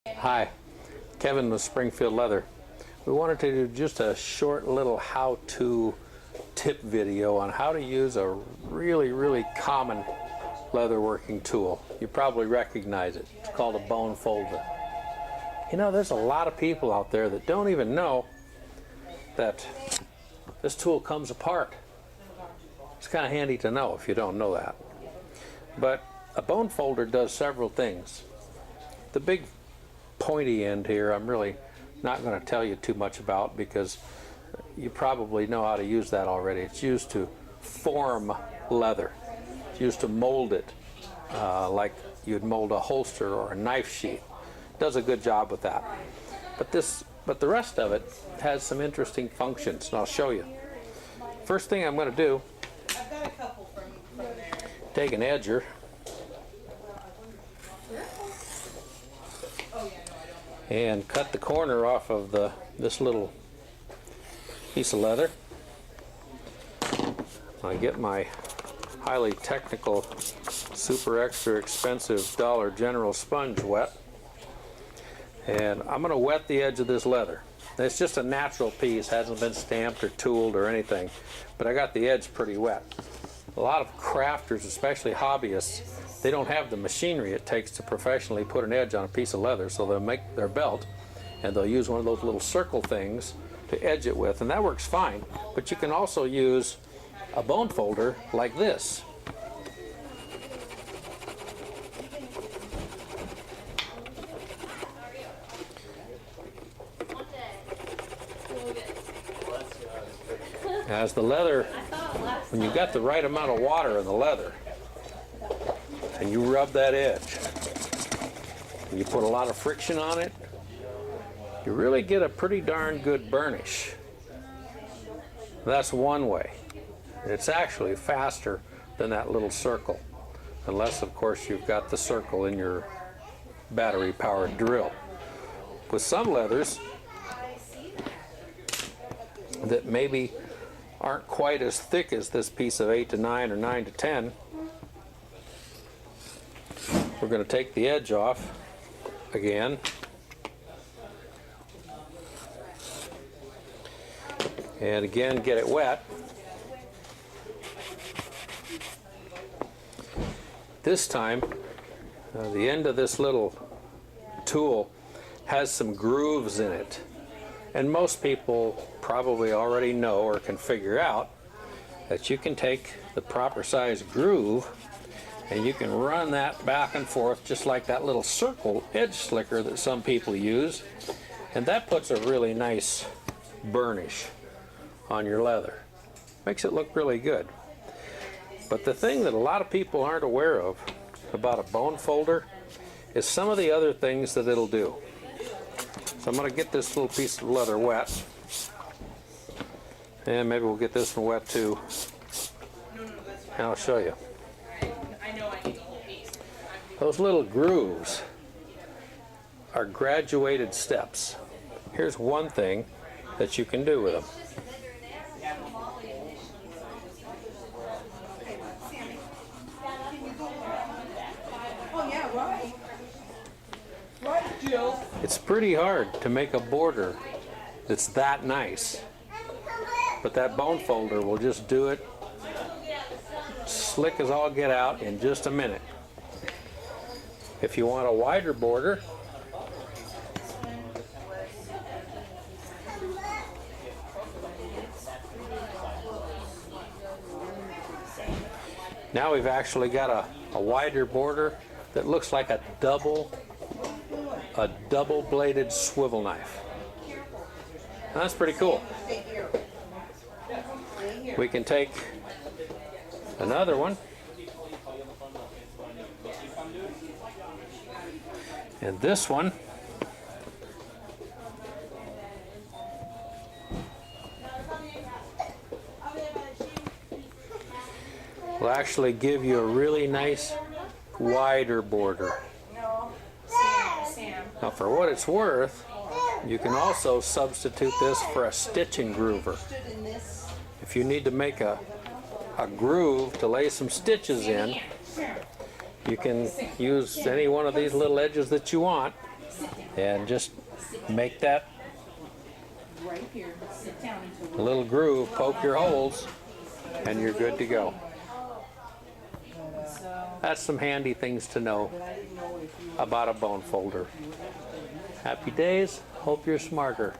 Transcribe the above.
Hi, Kevin with Springfield Leather. We wanted to do just a short little how-to tip video on how to use a really common leatherworking tool. You probably recognize it. It's called a bone folder. You know, there's a lot of people out there that don't even know that this tool comes apart. It's kind of handy to know if you don't know that. But a bone folder does several things. The big pointy end here I'm really not going to tell you too much about because you probably know how to use that already. It's used to form leather. It's used to mold it like you'd mold a holster or a knife sheath. It does a good job with that. But the rest of it has some interesting functions, and I'll show you. First thing I'm going to do, take an edger and cut the corner off of this little piece of leather. I get my highly technical, super extra expensive Dollar General sponge wet, and I'm going to wet the edge of this leather. It's just a natural piece, hasn't been stamped or tooled or anything, but I got the edge pretty wet. A lot of crafters, especially hobbyists, they don't have the machinery it takes to professionally put an edge on a piece of leather, so they'll make their belt and they'll use one of those little circle things to edge it with, and that works fine. But you can also use a bone folder like this. As the leather, when you've got the right amount of water in the leather, and you rub that edge, and you put a lot of friction on it, you really get a pretty darn good burnish. That's one way. It's actually faster than that little circle, unless of course you've got the circle in your battery-powered drill. With some leathers that maybe aren't quite as thick as this piece of 8 to 9 or 9 to 10, we're going to take the edge off again, and again get it wet. This time the end of this little tool has some grooves in it, and most people probably already know or can figure out that you can take the proper size groove and you can run that back and forth just like that little circle edge slicker that some people use, and that puts a really nice burnish on your leather. Makes it look really good. But the thing that a lot of people aren't aware of about a bone folder is some of the other things that it'll do. So I'm going to get this little piece of leather wet, and maybe we'll get this one wet too, and I'll show you. Those little grooves are graduated steps. Here's one thing that you can do with them. It's pretty hard to make a border that's that nice, but that bone folder will just do it slick as all get out in just a minute. If you want a wider border, now we've actually got a wider border that looks like a double-bladed swivel knife. And that's pretty cool. We can take another one, and this one will actually give you a really nice wider border. Now, for what it's worth, you can also substitute this for a stitching groover. If you need to make a groove to lay some stitches in, You can use any one of these little edges that you want and just make that Right here. Sit down a little groove, poke your holes, and you're good to go. That's some handy things to know about a bone folder. Happy days. Hope you're smarter.